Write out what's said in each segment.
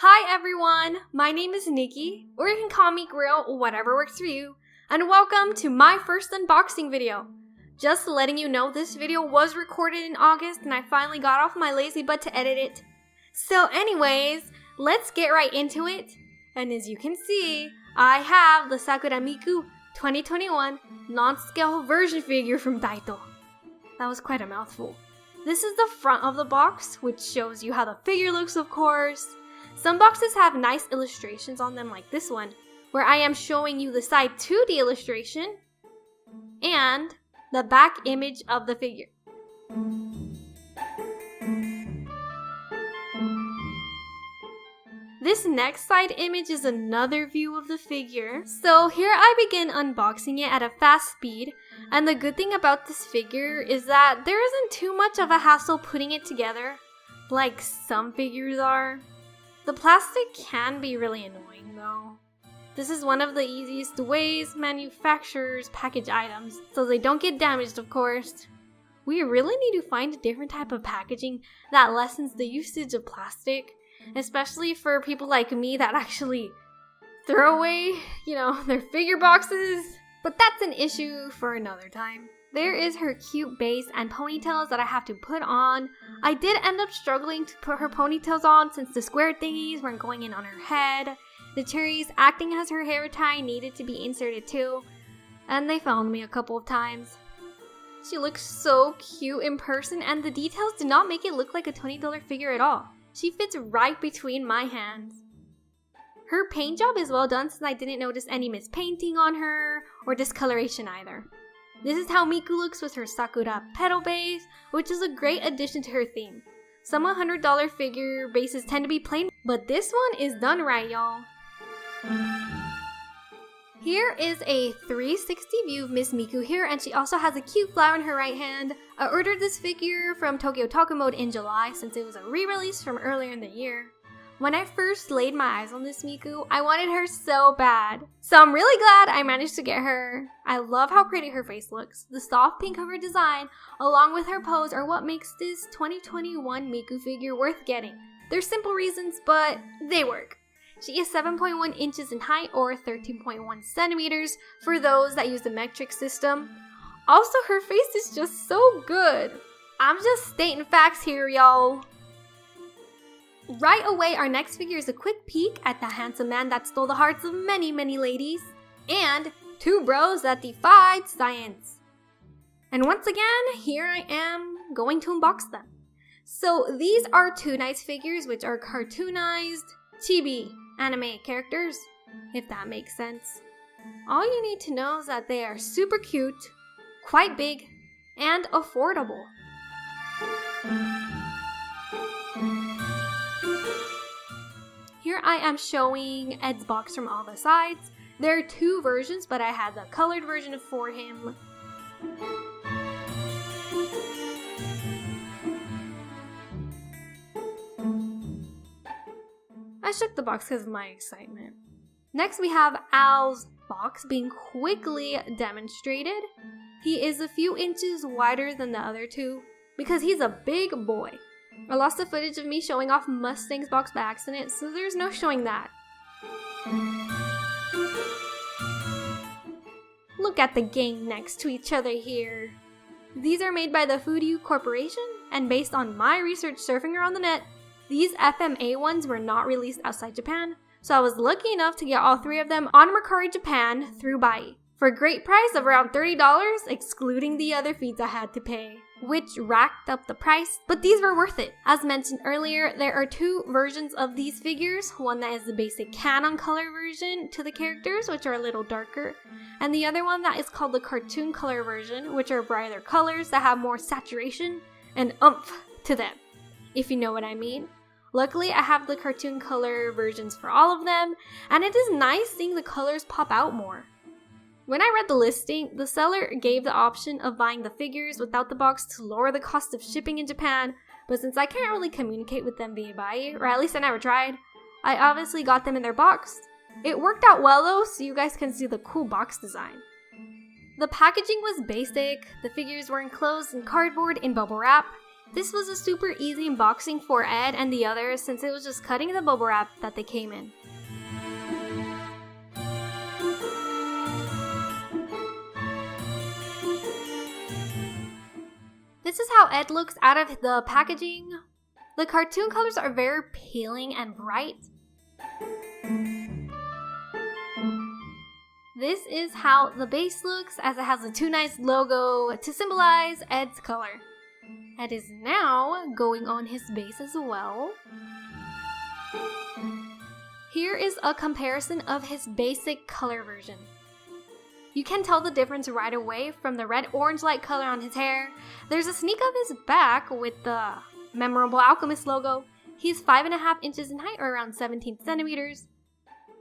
Hi everyone, my name is Nikki, or you can call me Grill, whatever works for you, and welcome to my first unboxing video. Just letting you know this video was recorded in August and I finally got off my lazy butt to edit it. So anyways, let's get right into it. And as you can see, I have the Sakura Miku 2021 non-scale version figure from Taito. That was quite a mouthful. This is the front of the box, which shows you how the figure looks, of course. Some boxes have nice illustrations on them like this one, where I am showing you the side 2D illustration and the back image of the figure. This next side image is another view of the figure. So here I begin unboxing it at a fast speed, and the good thing about this figure is that there isn't too much of a hassle putting it together, like some figures are. The plastic can be really annoying though. This is one of the easiest ways manufacturers package items, so they don't get damaged, of course. We really need to find a different type of packaging that lessens the usage of plastic, especially for people like me that actually throw away, their figure boxes. But that's an issue for another time. There is her cute base and ponytails that I have to put on. I did end up struggling to put her ponytails on since the square thingies weren't going in on her head. The cherries acting as her hair tie needed to be inserted too, and they found me a couple of times. She looks so cute in person, and the details do not make it look like a $20 figure at all. She fits right between my hands. Her paint job is well done since I didn't notice any mispainting on her or discoloration either. This is how Miku looks with her Sakura petal base, which is a great addition to her theme. Some $100 figure bases tend to be plain, but this one is done right, y'all. Here is a 360 view of Miss Miku here, and she also has a cute flower in her right hand. I ordered this figure from Tokyo Taco Mode in July since it was a re-release from earlier in the year. When I first laid my eyes on this Miku, I wanted her so bad. So I'm really glad I managed to get her. I love how pretty her face looks. The soft pink of her design, along with her pose, are what makes this 2021 Miku figure worth getting. They're simple reasons, but they work. She is 7.1 inches in height or 13.1 centimeters for those that use the metric system. Also, her face is just so good. I'm just stating facts here, y'all. Right away, our next figure is a quick peek at the handsome man that stole the hearts of many, many ladies, and two bros that defied science. And once again, here I am going to unbox them. So these are Toonize figures, which are cartoonized chibi anime characters, if that makes sense. All you need to know is that they are super cute, quite big, and affordable. Here I am showing Ed's box from all the sides. There are two versions, but I had the colored version for him. I shook the box because of my excitement. Next we have Al's box being quickly demonstrated. He is a few inches wider than the other two because he's a big boy. I lost the footage of me showing off Mustang's box by accident, so there's no showing that. Look at the gang next to each other here. These are made by the Foodie Corporation, and based on my research surfing around the net, these FMA ones were not released outside Japan, so I was lucky enough to get all three of them on Mercari Japan through Bai for a great price of around $30, excluding the other fees I had to pay, which racked up the price, but these were worth it. As mentioned earlier, there are two versions of these figures, one that is the basic Canon color version to the characters, which are a little darker, and the other one that is called the cartoon color version, which are brighter colors that have more saturation and oomph to them, if you know what I mean. Luckily, I have the cartoon color versions for all of them, and it is nice seeing the colors pop out more. When I read the listing, the seller gave the option of buying the figures without the box to lower the cost of shipping in Japan, but since I can't really communicate with them via Bai, or at least I never tried, I obviously got them in their box. It worked out well though, so you guys can see the cool box design. The packaging was basic, the figures were enclosed in cardboard in bubble wrap, This was a super easy unboxing for Ed and the others since it was just cutting the bubble wrap that they came in. This is how Ed looks out of the packaging. The cartoon colors are very appealing and bright. This is how the base looks, as it has the Toonize logo to symbolize Ed's color. Ed is now going on his base as well. Here is a comparison of his basic color version. You can tell the difference right away from the red-orange light color on his hair. There's a sneak of his back with the memorable Alchemist logo. He's 5.5 inches in height, or around 17 centimeters.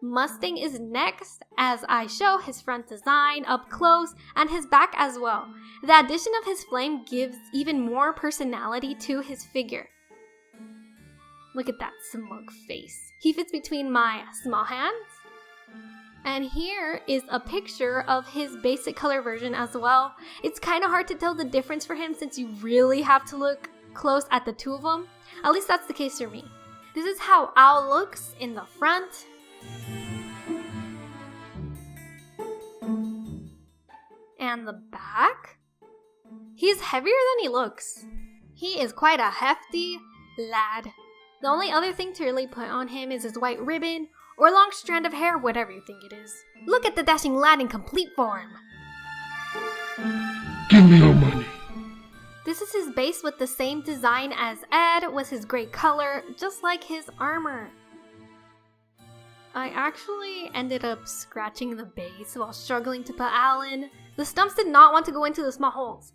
Mustang is next, as I show his front design up close and his back as well. The addition of his flame gives even more personality to his figure. Look at that smug face. He fits between my small hands. And here is a picture of his basic color version as well. It's kind of hard to tell the difference for him since you really have to look close at the two of them. At least that's the case for me. This is how Owl looks in the front. And the back. He's heavier than he looks. He is quite a hefty lad. The only other thing to really put on him is his white ribbon or long strand of hair, whatever you think it is. Look at the dashing lad in complete form. Give me your money. This is his base with the same design as Ed, with his gray color, just like his armor. I actually ended up scratching the base while struggling to put Alan. The stumps did not want to go into the small holes.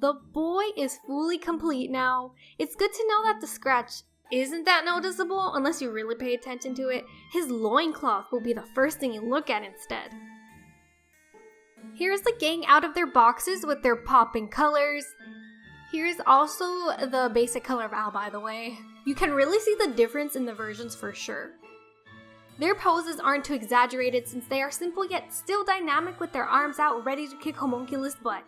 The boy is fully complete now. It's good to know that the scratch isn't that noticeable unless you really pay attention to it. His loincloth will be the first thing you look at instead. Here's the gang out of their boxes with their popping colors. Here's also the basic color of Al, by the way. You can really see the difference in the versions for sure. Their poses aren't too exaggerated since they are simple yet still dynamic with their arms out ready to kick homunculus butt.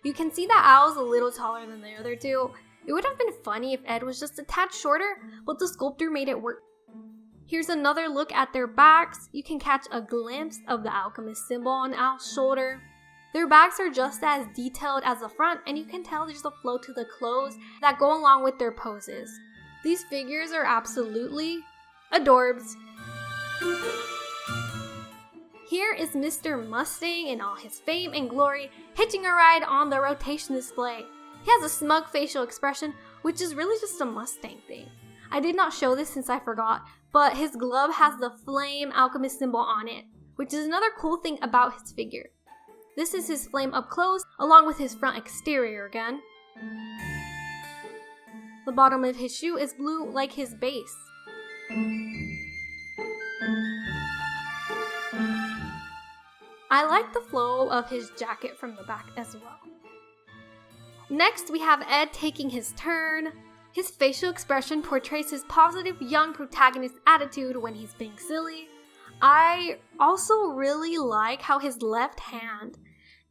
You can see that Al's a little taller than the other two. It would have been funny if Ed was just a tad shorter, but the sculptor made it work. Here's another look at their backs. You can catch a glimpse of the alchemist symbol on Al's shoulder. Their backs are just as detailed as the front, and you can tell there's a flow to the clothes that go along with their poses. These figures are absolutely adorbs. Here is Mr. Mustang in all his fame and glory, hitching a ride on the rotation display. He has a smug facial expression, which is really just a Mustang thing. I did not show this since I forgot, but his glove has the flame alchemist symbol on it, which is another cool thing about his figure. This is his flame up close, along with his front exterior again. The bottom of his shoe is blue like his base. I like the flow of his jacket from the back as well. Next, we have Ed taking his turn. His facial expression portrays his positive young protagonist attitude when he's being silly. I also really like how his left hand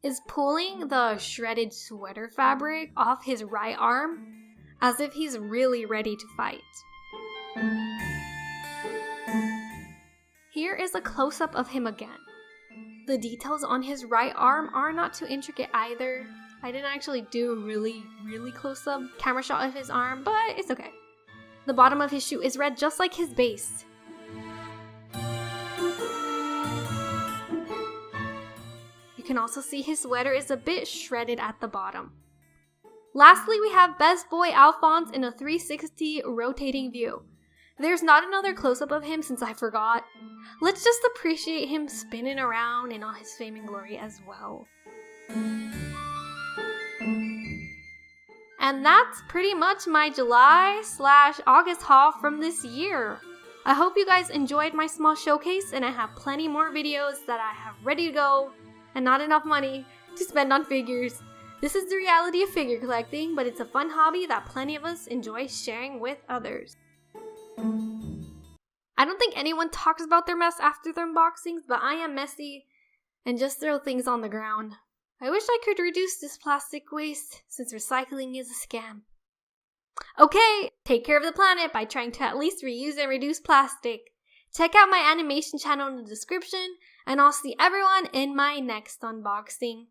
is pulling the shredded sweater fabric off his right arm, as if he's really ready to fight. Here is a close-up of him again. The details on his right arm are not too intricate either. I didn't actually do a really close-up camera shot of his arm, but it's okay. The bottom of his shoe is red just like his base. You can also see his sweater is a bit shredded at the bottom. Lastly, we have Best Boy Alphonse in a 360 rotating view. There's not another close-up of him since I forgot. Let's just appreciate him spinning around in all his fame and glory as well. And that's pretty much my July/August haul from this year. I hope you guys enjoyed my small showcase, and I have plenty more videos that I have ready to go and not enough money to spend on figures. This is the reality of figure collecting, but it's a fun hobby that plenty of us enjoy sharing with others. I don't think anyone talks about their mess after their unboxings, but I am messy and just throw things on the ground. I wish I could reduce this plastic waste since recycling is a scam. Okay, take care of the planet by trying to at least reuse and reduce plastic. Check out my animation channel in the description, and I'll see everyone in my next unboxing.